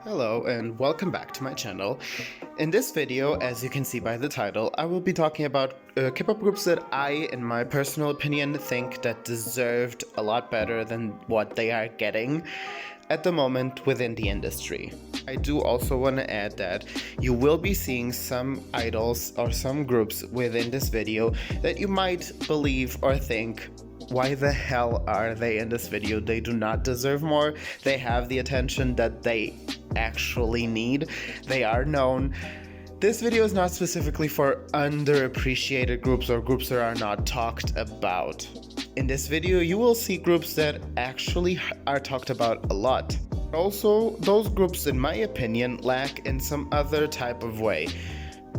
Hello and welcome back to my channel. In this video, as you can see by the title, I will be talking about K-pop groups that I, in my personal opinion, think that deserved a lot better than what they are getting at the moment within the industry. I do also want to add that you will be seeing some idols or some groups within this video that you might believe or think, why the hell are they in this video? They do not deserve more. They have the attention that they actually need. They are known. This video is not specifically for underappreciated groups or groups that are not talked about. In this video, you will see groups that actually are talked about a lot. Also, those groups, in my opinion, lack in some other type of way.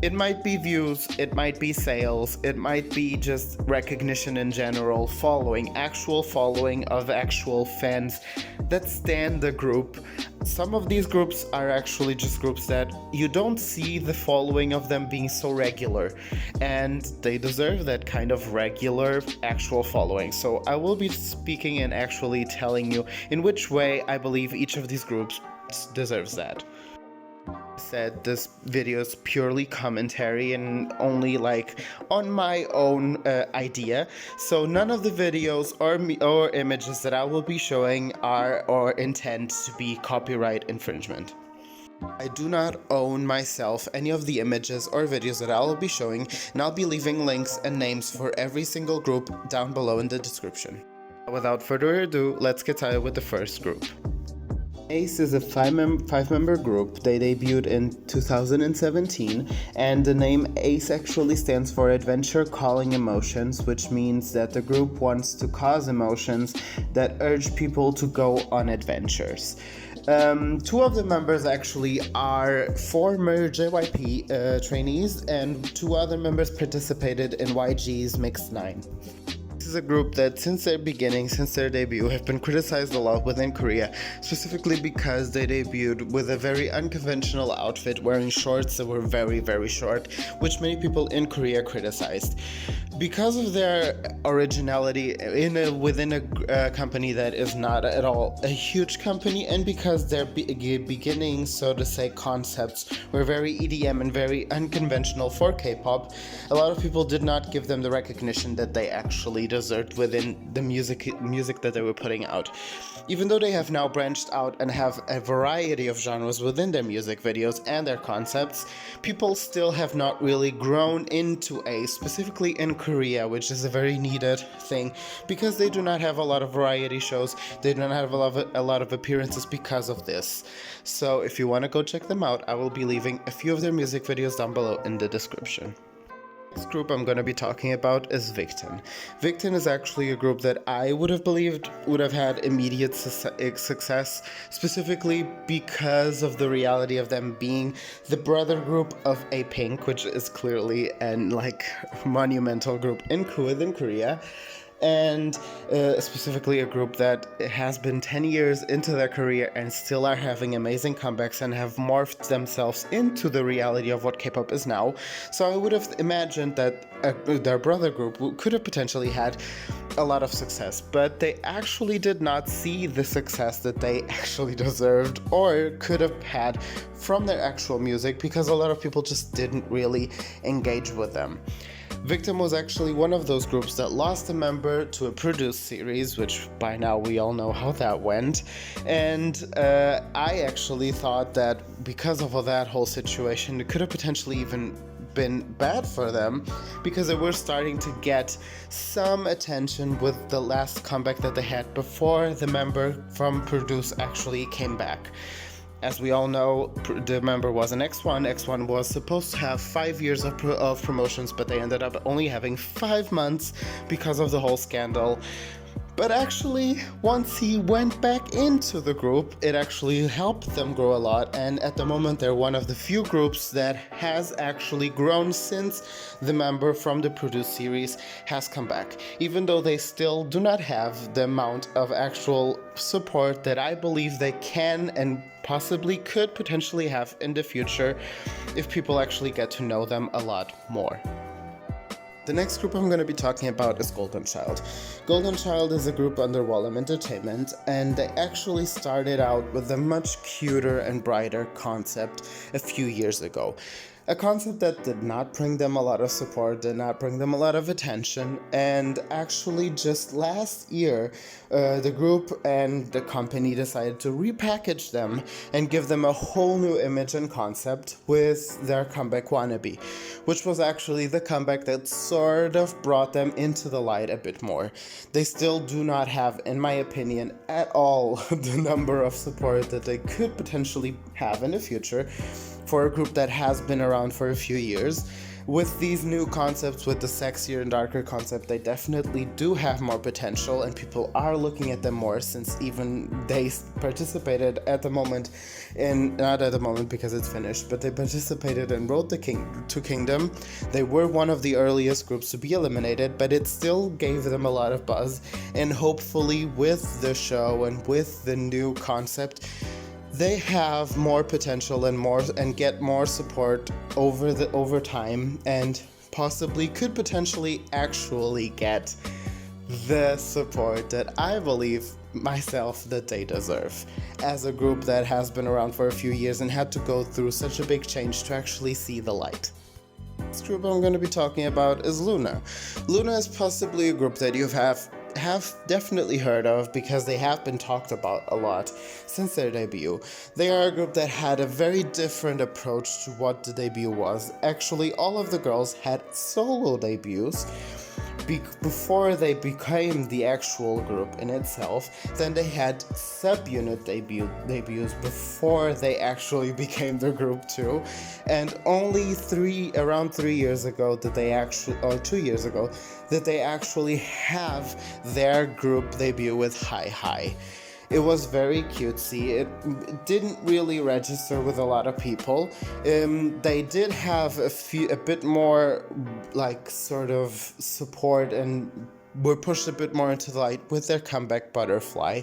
It might be views, it might be sales, it might be just recognition in general, actual following of actual fans that stand the group. Some of these groups are actually just groups that you don't see the following of them being so regular, and they deserve that kind of regular actual following. So I will be speaking and actually telling you in which way I believe each of these groups deserves that. Said this video is purely commentary and only on my own idea, so none of the videos or images that I will be showing are or intend to be copyright infringement. I do not own myself any of the images or videos that I will be showing, and I'll be leaving links and names for every single group down below in the description. Without further ado, let's get started with the first group. A.C.E is a five-member group. They debuted in 2017, and the name A.C.E actually stands for Adventure Calling Emotions, which means that the group wants to cause emotions that urge people to go on adventures. Two of the members actually are former JYP trainees, and two other members participated in YG's Mix 9. This is a group that since their debut, have been criticized a lot within Korea, specifically because they debuted with a very unconventional outfit, wearing shorts that were very, very short, which many people in Korea criticized. Because of their originality within a company that is not at all a huge company, and because their beginning, so to say, concepts were very EDM and very unconventional for K-pop, a lot of people did not give them the recognition that they actually deserved within the music that they were putting out. Even though they have now branched out and have a variety of genres within their music videos and their concepts, people still have not really grown into specifically in Korea, which is a very needed thing, because they do not have a lot of variety shows, they do not have a lot of appearances because of this. So if you want to go check them out, I will be leaving a few of their music videos down below in the description. Next group I'm going to be talking about is VICTON. VICTON is actually a group that I would have believed would have had immediate success, specifically because of the reality of them being the brother group of A.Pink, which is clearly an monumental group within Korea. And specifically a group that has been 10 years into their career and still are having amazing comebacks and have morphed themselves into the reality of what K-pop is now. So I would have imagined that their brother group could have potentially had a lot of success, but they actually did not see the success that they actually deserved or could have had from their actual music, because a lot of people just didn't really engage with them. VICTON was actually one of those groups that lost a member to a produced series, which by now we all know how that went. And I actually thought that because of that whole situation, it could have potentially even been bad for them, because they were starting to get some attention with the last comeback that they had before the member from Produce actually came back. As we all know, the member was an X1. X1 was supposed to have 5 years of promotions, but they ended up only having 5 months because of the whole scandal. But actually, once he went back into the group, it actually helped them grow a lot, and at the moment they're one of the few groups that has actually grown since the member from the Produce series has come back, even though they still do not have the amount of actual support that I believe they can and possibly could potentially have in the future if people actually get to know them a lot more. The next group I'm going to be talking about is Golden Child. Golden Child is a group under Wallem Entertainment, and they actually started out with a much cuter and brighter concept a few years ago. A concept that did not bring them a lot of support, did not bring them a lot of attention, and actually just last year, the group and the company decided to repackage them and give them a whole new image and concept with their comeback Wannabe, which was actually the comeback that sort of brought them into the light a bit more. They still do not have, in my opinion, at all the number of support that they could potentially have in the future for a group that has been around for a few years. With these new concepts, with the sexier and darker concept, they definitely do have more potential, and people are looking at them more, since even they participated at the moment in, not at the moment because it's finished, but they participated in Road to Kingdom. They were one of the earliest groups to be eliminated, but it still gave them a lot of buzz, and hopefully with the show and with the new concept, they have more potential and get more support over time, and possibly could potentially actually get the support that I believe myself that they deserve, as a group that has been around for a few years and had to go through such a big change to actually see the light. Next group I'm going to be talking about is LOONA. LOONA is possibly a group that you have definitely heard of, because they have been talked about a lot since their debut. They are a group that had a very different approach to what the debut was. Actually, all of the girls had solo debuts before they became the actual group in itself. Then they had subunit debuts before they actually became the group too. And only around 3 years ago did they actually, or 2 years ago, did they actually have their group debut with HIHI. It was very cutesy. It didn't really register with a lot of people. They did have a bit more like sort of support and were pushed a bit more into the light with their comeback Butterfly.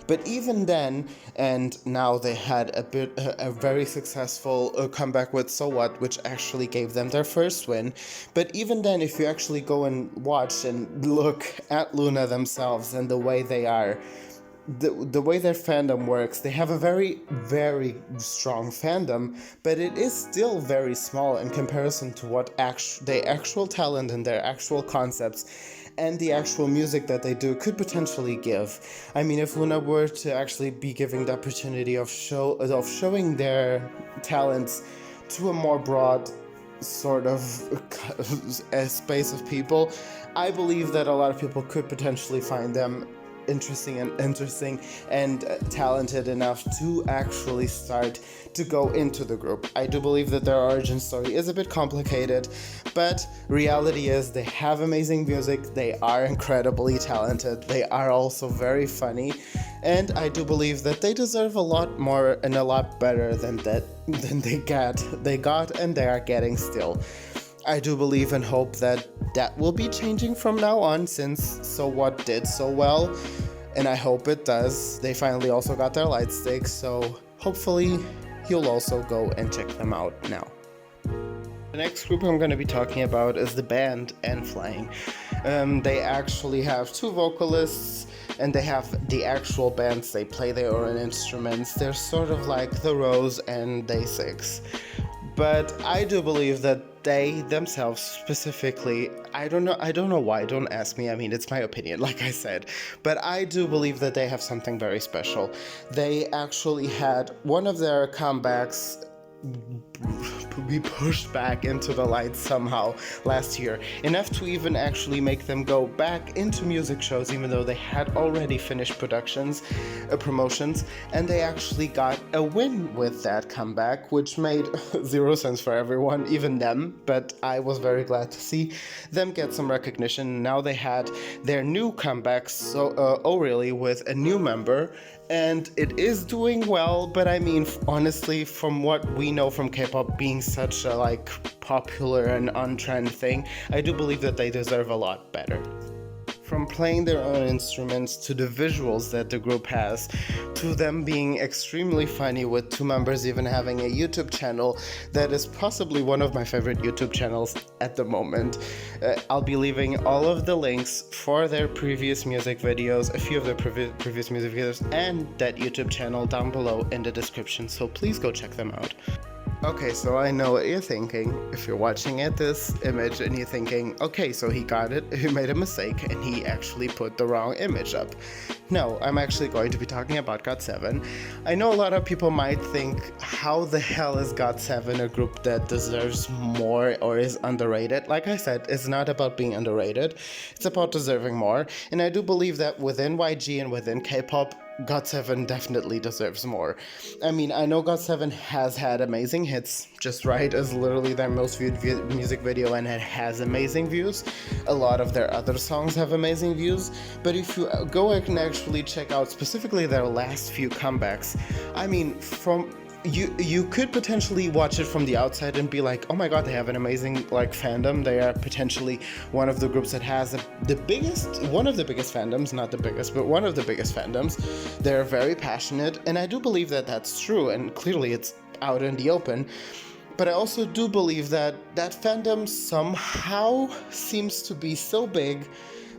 But even then, and now they had a very successful comeback with So What, which actually gave them their first win. But even then, if you actually go and watch and look at LOONA themselves and the way they are, the way their fandom works, they have a very, very strong fandom, but it is still very small in comparison to what their actual talent and their actual concepts and the actual music that they do could potentially give. I mean, if LOONA were to actually be giving the opportunity of showing their talents to a more broad sort of a space of people, I believe that a lot of people could potentially find them interesting and talented enough to actually start to go into the group. I do believe that their origin story is a bit complicated, but reality is they have amazing music, they are incredibly talented, they are also very funny, and I do believe that they deserve a lot more and a lot better than they got and they are getting still. I do believe and hope that will be changing from now on, since So What did so well, and I hope it does. They finally also got their light stick, so hopefully you'll also go and check them out now. The next group I'm going to be talking about is the band N.FLYING. They actually have 2 vocalists, and they have the actual bands. They play their own instruments. They're sort of like the Rose and Day6. But I do believe that they themselves specifically, I don't know why, don't ask me, I mean, it's my opinion, like I said, but I do believe that they have something very special. They actually had one of their comebacks be pushed back into the light somehow last year, enough to even actually make them go back into music shows, even though they had already finished promotions, and they actually got a win with that comeback, which made 0 sense for everyone, even them, but I was very glad to see them get some recognition. Now they had their new comeback, really, with a new member, and it is doing well, but I mean, honestly, from what we know from K-pop being such a popular and on-trend thing, I do believe that they deserve a lot better. From playing their own instruments to the visuals that the group has, to them being extremely funny, with two members even having a YouTube channel that is possibly one of my favorite YouTube channels at the moment. I'll be leaving all of the links for their previous music videos, a few of their previous music videos, and that YouTube channel down below in the description, so please go check them out. Okay, so I know what you're thinking. If you're watching at this image and you're thinking, okay, so he got it, he made a mistake, and he actually put the wrong image up. No, I'm actually going to be talking about GOT7. I know a lot of people might think, how the hell is GOT7 a group that deserves more or is underrated? Like I said, it's not about being underrated, it's about deserving more. And I do believe that within YG and within K-pop, GOT7 definitely deserves more. I mean, I know GOT7 has had amazing hits. Just Right is literally their most viewed music video and it has amazing views. A lot of their other songs have amazing views. But if you go and actually check out specifically their last few comebacks, I mean, you could potentially watch it from the outside and be like, oh my god, they have an amazing fandom. They are potentially one of the groups that has one of the biggest fandoms, not the biggest, but one of the biggest fandoms. They're very passionate, and I do believe that that's true, and clearly it's out in the open. But I also do believe that that fandom somehow seems to be so big,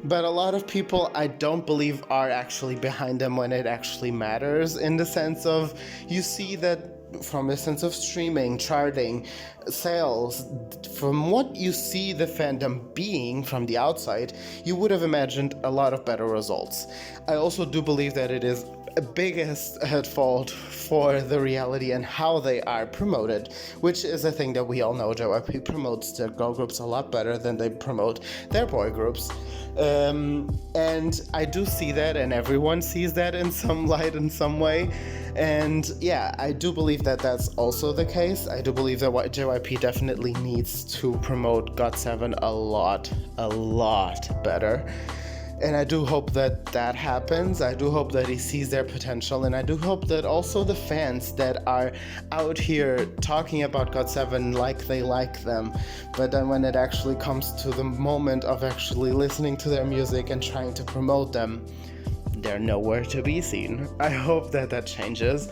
but a lot of people I don't believe are actually behind them when it actually matters, in the sense of, you see that from the sense of streaming, charting, sales, from what you see the fandom being from the outside, you would have imagined a lot of better results. I also do believe that it is biggest at fault for the reality and how they are promoted, which is a thing that we all know. JYP promotes their girl groups a lot better than they promote their boy groups. And I do see that, and everyone sees that in some light, in some way. And yeah, I do believe that that's also the case. I do believe that JYP definitely needs to promote GOT7 a lot better. And I do hope that that happens. I do hope that he sees their potential, and I do hope that also the fans that are out here talking about GOT7 like they like them, but then when it actually comes to the moment of actually listening to their music and trying to promote them, they're nowhere to be seen. I hope that that changes,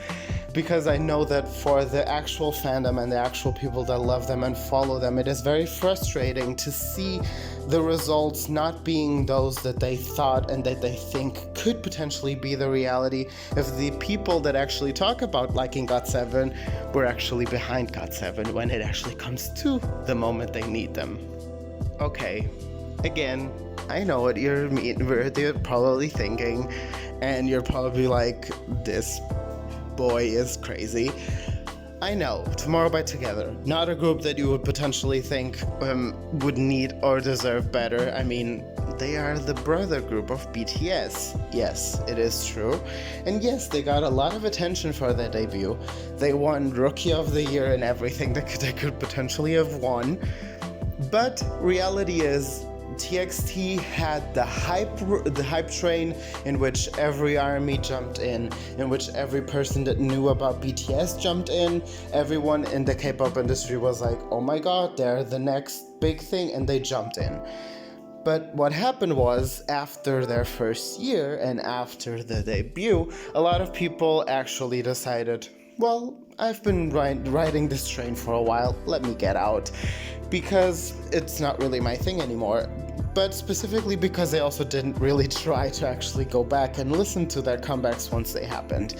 because I know that for the actual fandom and the actual people that love them and follow them, it is very frustrating to see the results not being those that they thought and that they think could potentially be the reality if the people that actually talk about liking GOT7 were actually behind GOT7 when it actually comes to the moment they need them. Okay, again, I know what you're probably thinking, and you're probably like, this boy is crazy. I know, Tomorrow by Together, not a group that you would potentially think would need or deserve better. I mean, they are the brother group of BTS. Yes, it is true. And yes, they got a lot of attention for their debut. They won Rookie of the Year and everything that they could potentially have won. But reality is, TXT had the hype train in which every army jumped in which every person that knew about BTS jumped in. Everyone in the K-pop industry was like, oh my god, they're the next big thing, and they jumped in. But what happened was, after their first year and after the debut, a lot of people actually decided, well, I've been riding this train for a while, let me get out, because it's not really my thing anymore. But specifically because they also didn't really try to actually go back and listen to their comebacks once they happened.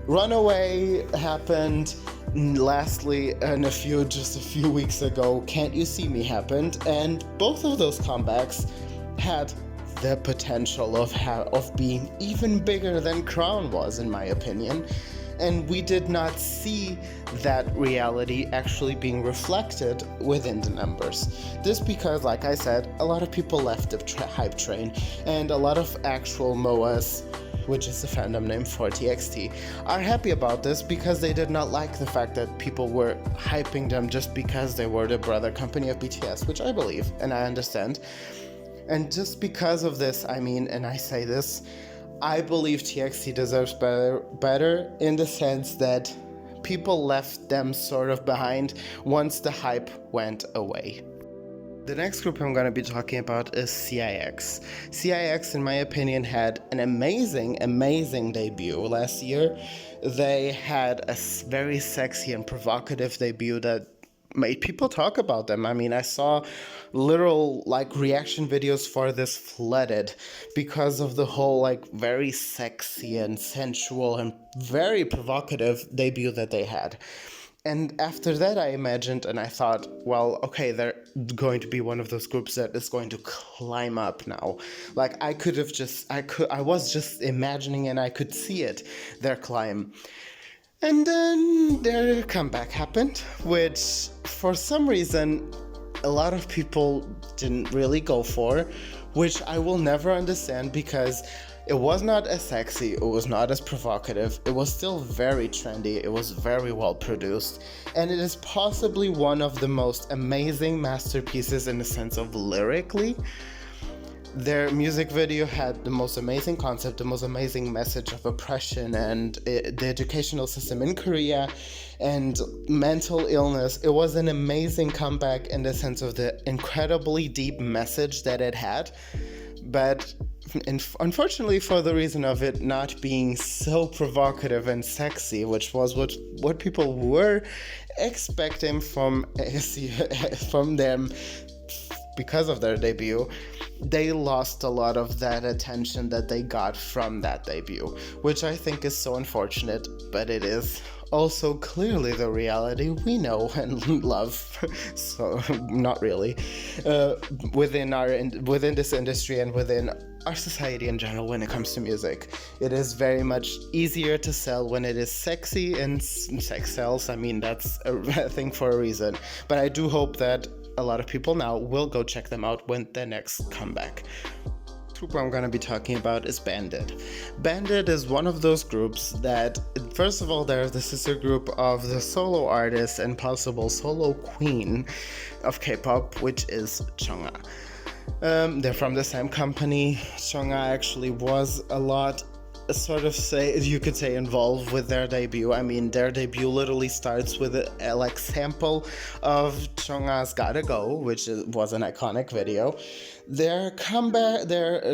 Runaway happened. Lastly, just a few weeks ago, Can't You See Me happened, and both of those comebacks had the potential of being even bigger than Crown was, in my opinion. And we did not see that reality actually being reflected within the numbers. This because, like I said, a lot of people left the hype train, and a lot of actual MOAs, which is the fandom name for TXT, are happy about this because they did not like the fact that people were hyping them just because they were the brother company of BTS, which I believe and I understand. And just because of this, I mean, and I say this, I believe TXT deserves better in the sense that people left them sort of behind once the hype went away. The next group I'm going to be talking about is CIX. CIX, in my opinion, had an amazing debut last year. They had a very sexy and provocative debut that made people talk about them. I mean, I saw literal reaction videos for this flooded because of the whole very sexy and sensual and very provocative debut that they had. And after that, I imagined and I thought, well, okay, they're going to be one of those groups that is going to climb up now. I was just imagining and I could see it, their climb. And then their comeback happened, which for some reason a lot of people didn't really go for, which I will never understand because it was not as sexy, it was not as provocative, it was still very trendy, it was very well produced, and it is possibly one of the most amazing masterpieces in the sense of lyrically. Their music video had the most amazing concept, the most amazing message of oppression and the educational system in Korea and mental illness. It was an amazing comeback in the sense of the incredibly deep message that it had. But unfortunately, for the reason of it not being so provocative and sexy, which was what people were expecting from them because of their debut, they lost a lot of that attention that they got from that debut, which I think is so unfortunate, but it is also clearly the reality we know and love. So not really within this industry and within our society in general. When it comes to music, it is very much easier to sell when it is sexy, and sex sells. I mean, that's a thing for a reason. But I do hope that a lot of people now will go check them out when their next comeback. Group I'm going to be talking about is BVNDIT. BVNDIT is one of those groups that, first of all, they're the sister group of the solo artist and possible solo queen of K-pop, which is Chungha. They're from the same company. Chungha actually was a lot you could say involved with their debut. I mean, their debut literally starts with a sample of Chungha's Gotta Go, which was an iconic video. Their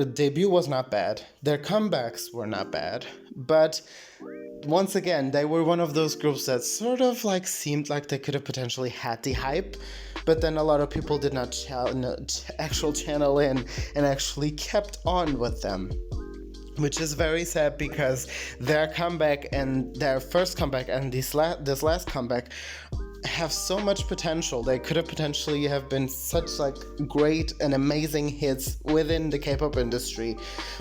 debut was not bad. Their comebacks were not bad. But once again, they were one of those groups that sort of seemed like they could have potentially had the hype, but then a lot of people did not channel in and actually kept on with them. Which is very sad because their comeback and their first comeback and this last comeback have so much potential. They could have potentially have been such great and amazing hits within the K-pop industry,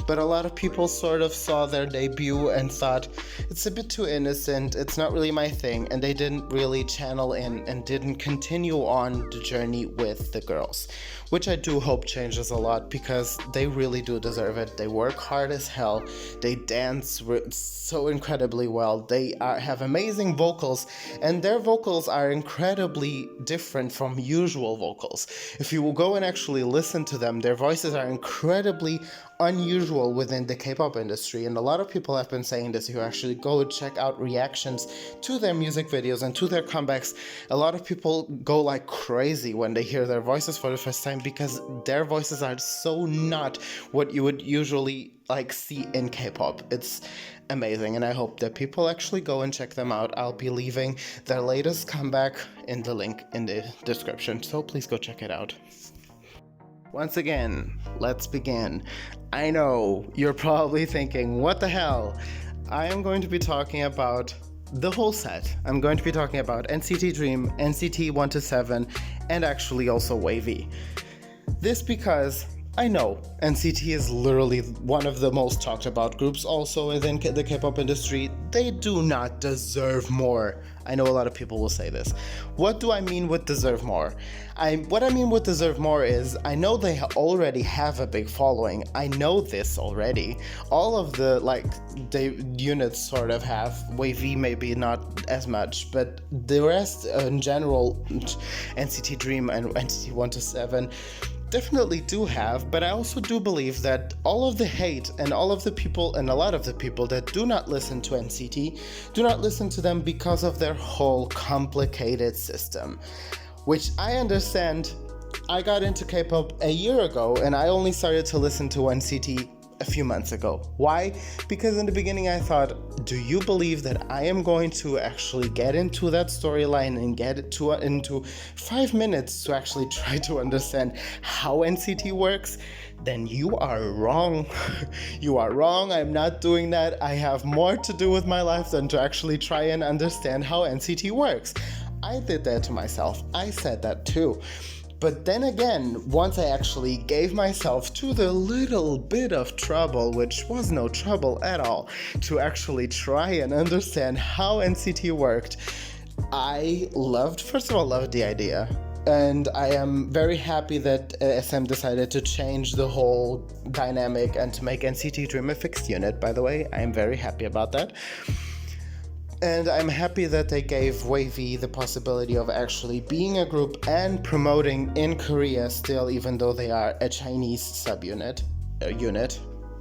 but a lot of people sort of saw their debut and thought it's a bit too innocent, it's not really my thing, and they didn't really channel in and didn't continue on the journey with the girls, which I do hope changes a lot because they really do deserve it. They work hard as hell, they dance so incredibly well, they have amazing vocals, and their vocals are incredibly different from usual vocals. If you will go and actually listen to them, their voices are incredibly unusual within the K-pop industry, and a lot of people have been saying this. You actually go check out reactions to their music videos and to their comebacks. A lot of people go crazy when they hear their voices for the first time because their voices are so not what you would usually see in K-pop. It's amazing, and I hope that people actually go and check them out. I'll be leaving their latest comeback in the link in the description, so please go check it out. Once again, let's begin. I know you're probably thinking, what the hell? I am going to be talking about the whole set. I'm going to be talking about NCT Dream, NCT 127, and actually also WAYV. This because I know NCT is literally one of the most talked about groups also within the K-pop industry. They do not deserve more. I know a lot of people will say this. What do I mean with deserve more? What I mean with deserve more is I know they already have a big following. I know this already. All of the units sort of have. WAYV maybe not as much, but the rest in general, NCT Dream and NCT 127 definitely do have, but I also do believe that all of the hate and all of the people and a lot of the people that do not listen to NCT do not listen to them because of their whole complicated system, which I understand I got into K-pop a year ago, and I only started to listen to NCT a few months ago. Why? Because in the beginning I thought, do you believe that I am going to actually get into that storyline and get it into 5 minutes to actually try to understand how NCT works? Then you are wrong. You are wrong. I'm not doing that. I have more to do with my life than to actually try and understand how NCT works. I did that to myself. I said that too. But then again, once I actually gave myself to the little bit of trouble, which was no trouble at all, to actually try and understand how NCT worked, I first of all, loved the idea. And I am very happy that SM decided to change the whole dynamic and to make NCT Dream a fixed unit, by the way. I am very happy about that. And I'm happy that they gave WAYV the possibility of actually being a group and promoting in Korea still, even though they are a Chinese subunit,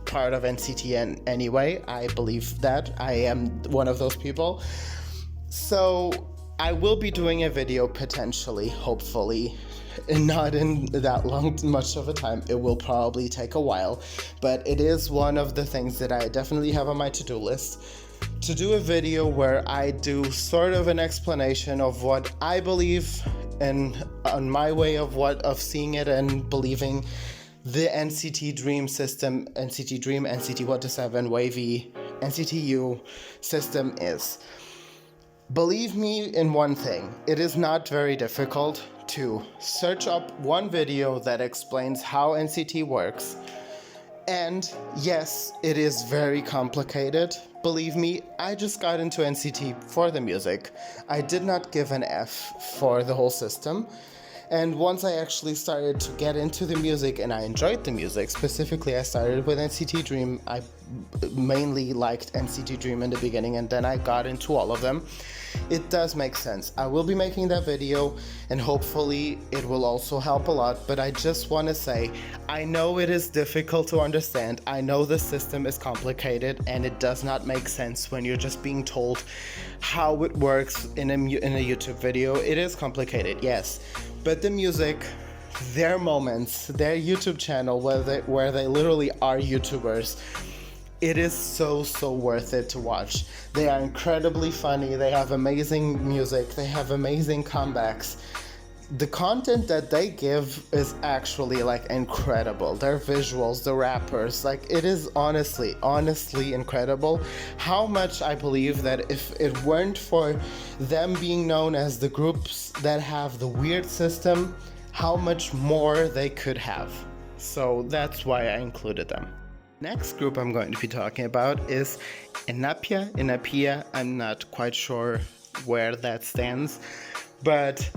part of NCT anyway. I believe that. I am one of those people. So I will be doing a video potentially, hopefully, not in that much of a time. It will probably take a while, but it is one of the things that I definitely have on my to-do list. To do a video where I do sort of an explanation of what I believe and on my way of seeing it and believing the NCT Dream system, NCT Dream, NCT 127, WAYV, NCT U system is. Believe me in one thing, it is not very difficult to search up one video that explains how NCT works. And yes, it is very complicated. Believe me, I just got into NCT for the music. I did not give an F for the whole system. And once I actually started to get into the music and I enjoyed the music, specifically I started with NCT Dream. I mainly liked NCT Dream in the beginning and then I got into all of them. It does make sense. I will be making that video and hopefully it will also help a lot, but I just want to say, I know it is difficult to understand. I know the system is complicated and it does not make sense when you're just being told how it works in a YouTube video. It is complicated, yes, but the music, their moments, their YouTube channel where they literally are YouTubers, it is so worth it to watch. They are incredibly funny, they have amazing music, they have amazing comebacks. The content that they give is actually like incredible. Their visuals, the rappers, like it is honestly incredible how much I believe that if it weren't for them being known as the groups that have the weird system, how much more they could have. So that's why I included them. Next group I'm going to be talking about is HINAPIA. I'm not quite sure where that stands, but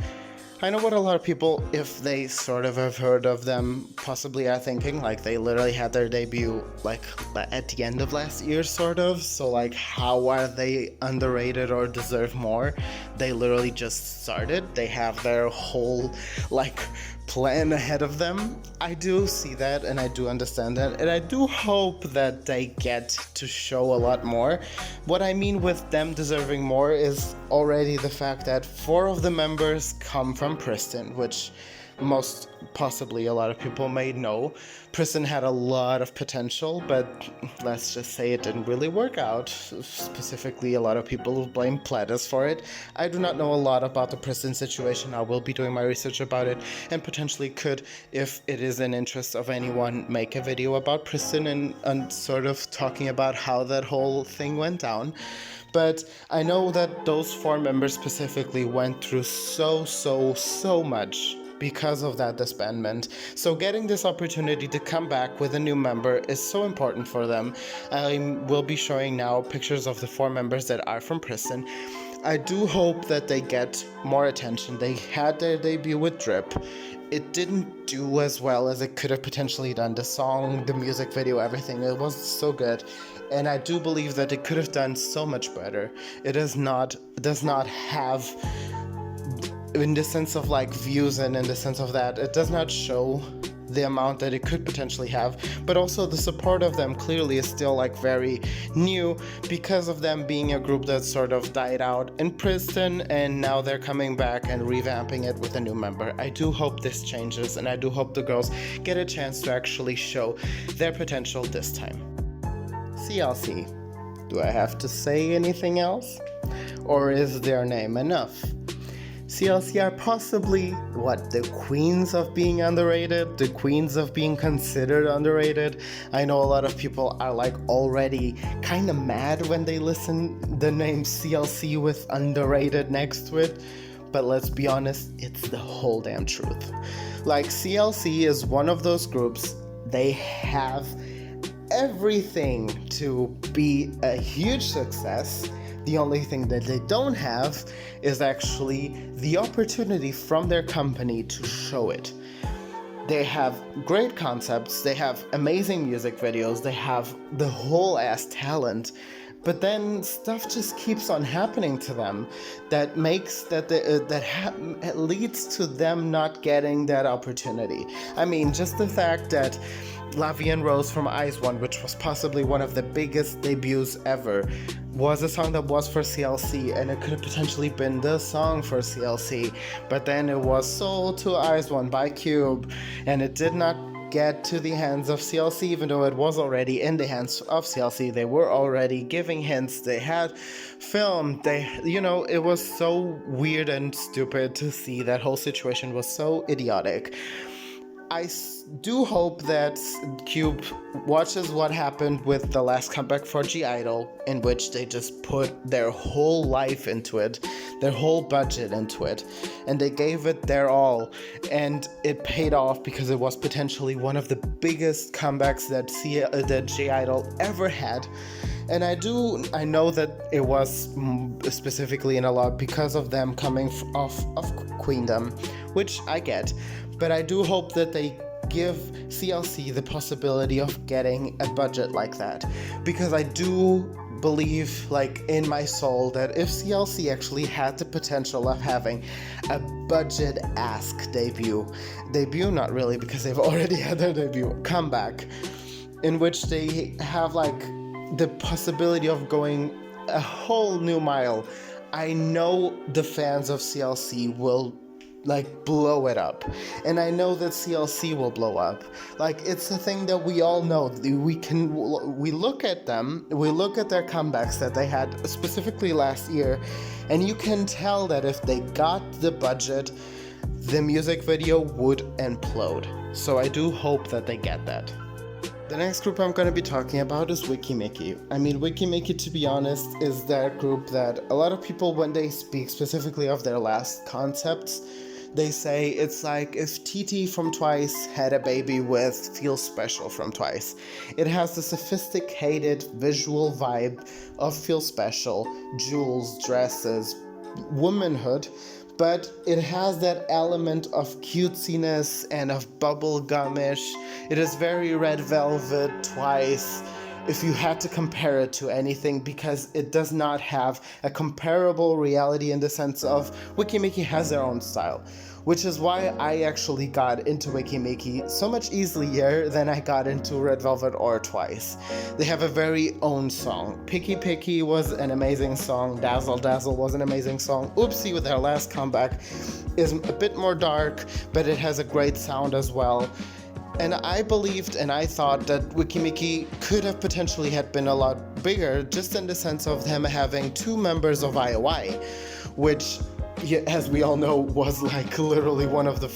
I know what a lot of people, if they sort of have heard of them, possibly are thinking. Like, they literally had their debut like at the end of last year, sort of. So like, how are they underrated or deserve more? They literally just started. They have their whole like plan ahead of them. I do see that and I do understand that, and I do hope that they get to show a lot more. What I mean with them deserving more is already the fact that 4 of the members come from Pristin, which most possibly a lot of people may know. Pristin had a lot of potential, but let's just say it didn't really work out. Specifically, a lot of people blame Pledis for it. I do not know a lot about the Pristin situation. I will be doing my research about it and potentially could, if it is in interest of anyone, make a video about Pristin and sort of talking about how that whole thing went down. But I know that those 4 members specifically went through so much because of that disbandment. So getting this opportunity to come back with a new member is so important for them. I will be showing now pictures of the 4 members that are from Pristin. I do hope that they get more attention. They had their debut with Drip. It didn't do as well as it could have potentially done. The song, the music video, everything, it wasn't so good. And I do believe that it could have done so much better. It does not have, in the sense of like views and in the sense of that, it does not show the amount that it could potentially have, but also the support of them clearly is still like very new because of them being a group that sort of died out in Princeton, and now they're coming back and revamping it with a new member. I do hope this changes, and I do hope the girls get a chance to actually show their potential this time. CLC. Do I have to say anything else? Or is their name enough? CLC are possibly, the queens of being underrated, the queens of being considered underrated. I know a lot of people are like already kind of mad when they listen the name CLC with underrated next to it, but let's be honest, it's the whole damn truth. Like, CLC is one of those groups, they have everything to be a huge success. The only thing that they don't have is actually the opportunity from their company to show it. They have great concepts, they have amazing music videos, they have the whole ass talent, but then stuff just keeps on happening to them that leads to them not getting that opportunity. I mean, just the fact that La Vie en Rose from IZ*ONE, which was possibly one of the biggest debuts ever, was a song that was for CLC, and it could have potentially been the song for CLC, but then it was sold to IZ*ONE by Cube, and it did not get to the hands of CLC, even though it was already in the hands of CLC. They were already giving hints, they had filmed, it was so weird and stupid to see. That whole situation was so idiotic. I do hope that Cube watches what happened with the last comeback for G-Idol, in which they just put their whole life into it, their whole budget into it, and they gave it their all, and it paid off because it was potentially one of the biggest comebacks that G-Idol ever had. And I know that it was specifically in a lot because of them coming off of Queendom, which I get, but I do hope that they give CLC the possibility of getting a budget like that, because I do believe, like, in my soul, that if CLC actually had the potential of having a budget-ask debut, not really, because they've already had their debut, comeback, in which they have like the possibility of going a whole new mile, I know the fans of CLC will like blow it up, and I know that CLC will blow up. Like, it's a thing that we all know. We look at them, we look at their comebacks that they had specifically last year, and you can tell that if they got the budget, the music video would implode. So I do hope that they get that. The next group I'm going to be talking about is MEKI. I mean, MEKI, to be honest, is that group that a lot of people, when they speak specifically of their last concepts, they say it's like if TT from Twice had a baby with Feel Special from Twice. It has the sophisticated visual vibe of Feel Special, jewels, dresses, womanhood, but it has that element of cutesiness and of bubblegumish. It is very Red Velvet, Twice, if you had to compare it to anything, because it does not have a comparable reality in the sense of MEKI has their own style, which is why I actually got into MEKI so much easier than I got into Red Velvet or Twice. They have a very own song. Picky Picky was an amazing song, Dazzle Dazzle was an amazing song, Oopsie with their last comeback is a bit more dark, but it has a great sound as well. And I believed and I thought that MEKI could have potentially had been a lot bigger, just in the sense of them having two members of IOI, which, as we all know, was like literally one of the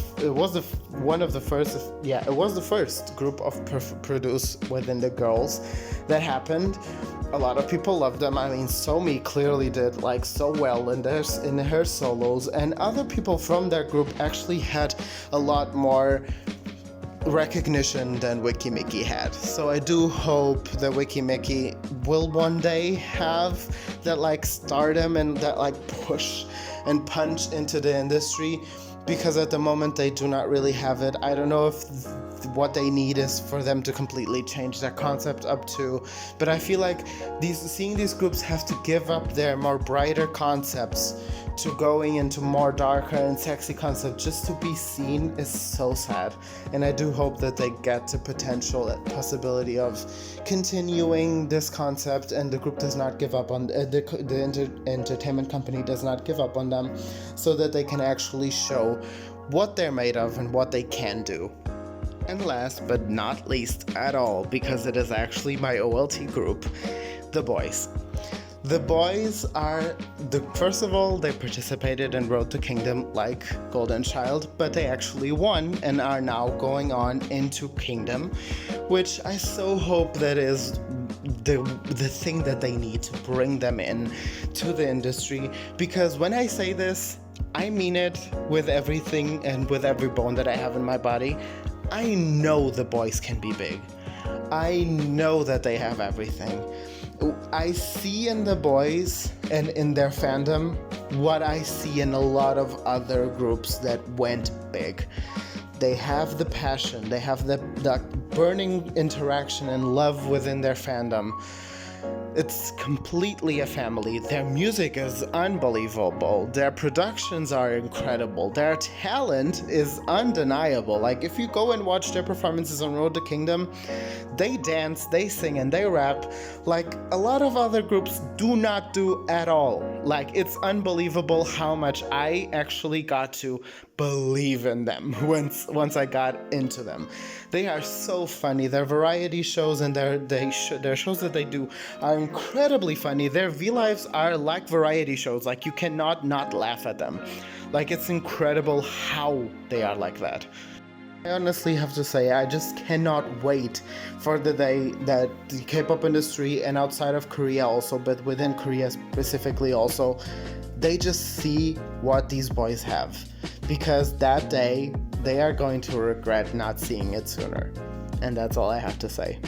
first group of produce within the girls that happened. A lot of people loved them. I mean, Somi clearly did like so well in her solos, and other people from their group actually had a lot more recognition than MEKI had. So I do hope that MEKI will one day have that like stardom and that like push and punch into the industry, because at the moment they do not really have it. I don't know if what they need is for them to completely change their concept up to, but I feel like seeing these groups have to give up their more brighter concepts to going into more darker and sexy concepts just to be seen is so sad. And I do hope that they get the potential and possibility of continuing this concept, and the group does not give up on the entertainment company does not give up on them, so that they can actually show what they're made of and what they can do. And last but not least at all, because it is actually my OLT group, the BOYZ. The BOYZ are first of all, they participated in Road to Kingdom like Golden Child, but they actually won and are now going on into Kingdom, which I so hope that is the thing that they need to bring them in to the industry. Because when I say this, I mean it with everything and with every bone that I have in my body. I know the BOYZ can be big. I know that they have everything. I see in the BOYZ and in their fandom what I see in a lot of other groups that went big. They have the passion, they have the burning interaction and love within their fandom. It's completely a family. Their music is unbelievable. Their productions are incredible. Their talent is undeniable. Like, if you go and watch their performances on Road to Kingdom, they dance, they sing, and they rap like a lot of other groups do not do at all. Like, it's unbelievable how much I actually got to believe in them once I got into them. They are so funny. Their variety shows and their shows that they do are incredibly funny. Their V-Lives are like variety shows. Like, you cannot not laugh at them. Like, it's incredible how they are like that. I honestly have to say, I just cannot wait for the day that the K-pop industry, and outside of Korea also, but within Korea specifically also, they just see what these boys have. Because that day, they are going to regret not seeing it sooner. And that's all I have to say.